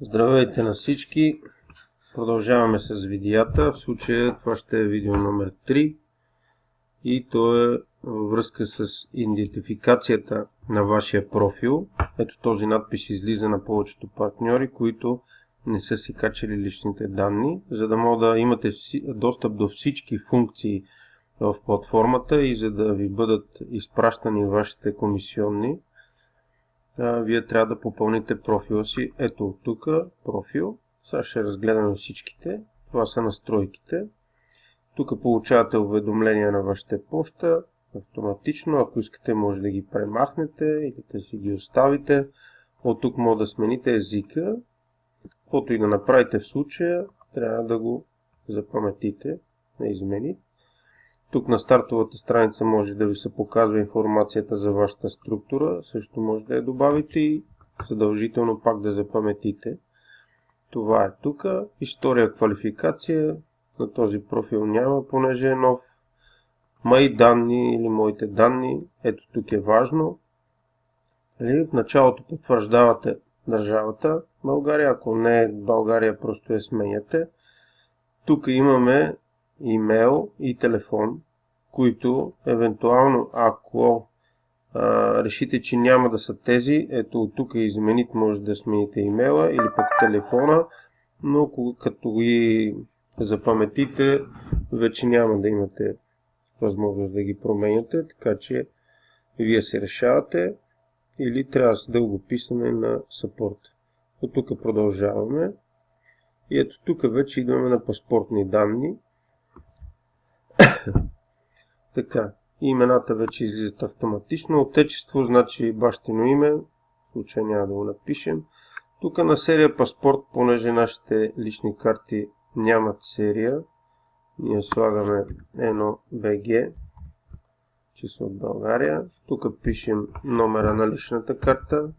Здравейте на всички! Продължаваме с видеята. В случая това ще е видео номер 3 и то е във връзка с идентификацията на вашия профил. Ето този надпис излиза на повечето партньори, които не са си качили личните данни, за да може да имате достъп до всички функции в платформата и за да ви бъдат изпращани вашите комисионни. Вие трябва да попълните профила си. Ето тук профил. Сега ще разгледаме всичките. Това са настройките. Тук получавате уведомления на вашата почта автоматично. Ако искате, може да ги премахнете или да си ги оставите. От тук може да смените езика. Каквото и да направите в случая, трябва да го запаметите на измени. Тук на стартовата страница може да ви се показва информацията за вашата структура. Също може да я добавите и задължително пак да запаметите. Това е тук. История, квалификация. На този профил няма, понеже е нов. Мои данни или моите данни. Ето тук е важно. В началото потвърждавате държавата България. Ако не е България, просто я сменяте. Тук имаме имейл и телефон, които евентуално, ако решите, че няма да са тези, ето от тук измените, може да смените имейла или пък телефона, но като ги запаметите, вече няма да имате възможност да ги променяте, така че вие се решавате или трябва с дълго писане на support. От тук продължаваме и ето тук вече идваме на паспортни данни. Така, имената вече излизат автоматично. Отечество значи бащино име, в случай няма да го напишем. Тук на серия паспорт, понеже нашите лични карти нямат серия, ние слагаме едно BG, число от България. Тук пишем номера на личната карта.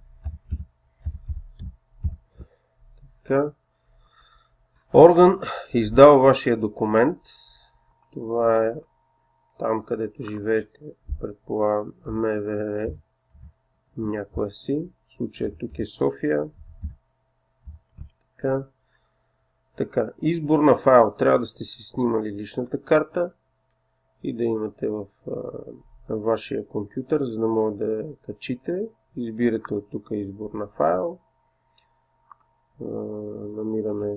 Така. Орган издал вашия документ. Това е там, където живеете, предполагам, МВР някоя си. В случая тук е София. Така. Избор на файл. Трябва да сте си снимали личната карта и да имате в вашия компютър, за да може да я качите. Избирате от тук избор на файл. Намираме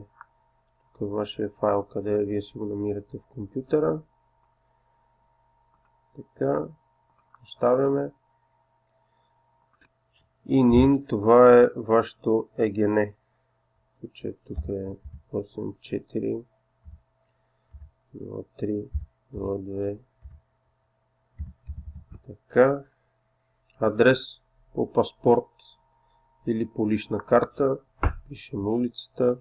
тук вашия файл, къде вие си го намирате в компютъра. Така, оставяме. ININ, това е вашето EGN. Тук е 84 03 02. Така. Адрес по паспорт или по лична карта. Пишем улицата.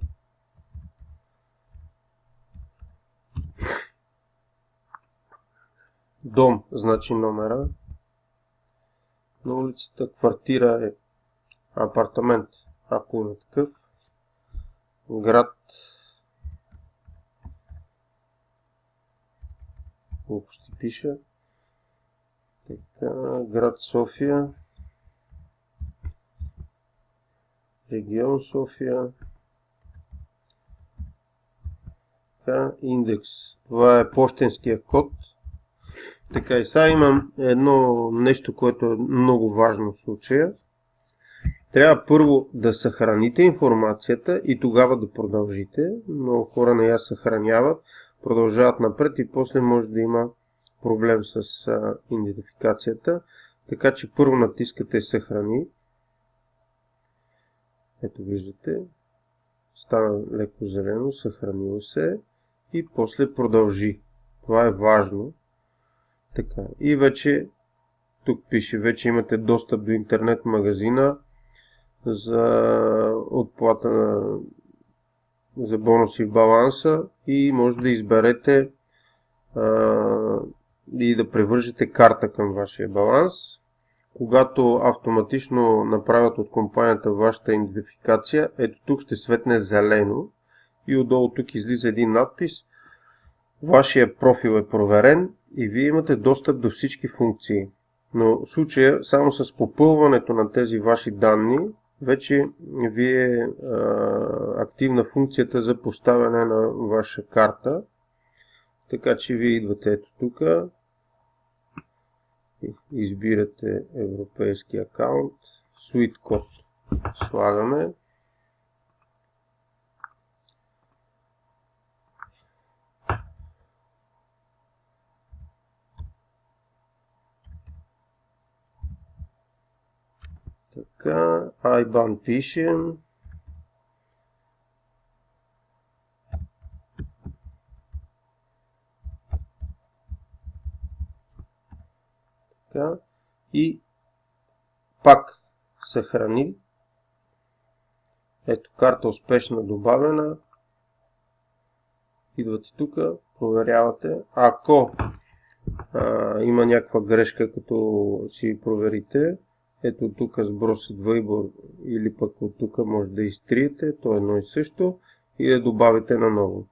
Дом значи номера на улицата. Квартира е апартамент, ако има такъв. Град. Глупости пиша. Така, град София. Регион София. Така, индекс. Това е пощенския код. Така и сега имам едно нещо, което е много важно в случая. Трябва първо да съхраните информацията и тогава да продължите. Много хора не я съхраняват, продължават напред и после може да има проблем с идентификацията. Така че първо натискате съхрани. Ето виждате, стана леко зелено, съхранило се и после продължи. Това е важно. Така. И вече, тук пише, вече имате достъп до интернет магазина за отплата за бонуси в баланса и може да изберете и да превържете карта към вашия баланс. Когато автоматично направят от компанията вашата идентификация, ето тук ще светне зелено и отдолу тук излиза един надпис. Вашия профил е проверен и вие имате достъп до всички функции. Но в случая само с попълването на тези ваши данни вече ви е активна функцията за поставяне на ваша карта. Така че вие идвате ето тук, избирате европейски акаунт, Sweet код слагаме. Така, IBAN пишем. Така, и пак съхрани. Ето, карта успешно добавена. Идвате тук, проверявате. Ако има някаква грешка, като си проверите, ето тук сбросът вибор или пък от тук може да изтриете, то е едно и също, и да добавите наново.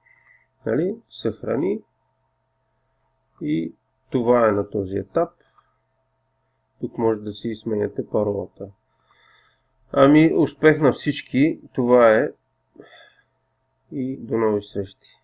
Нали? Съхрани. И това е на този етап. Тук може да си сменяте паролата. Ами, успех на всички. Това е. И до нови срещи.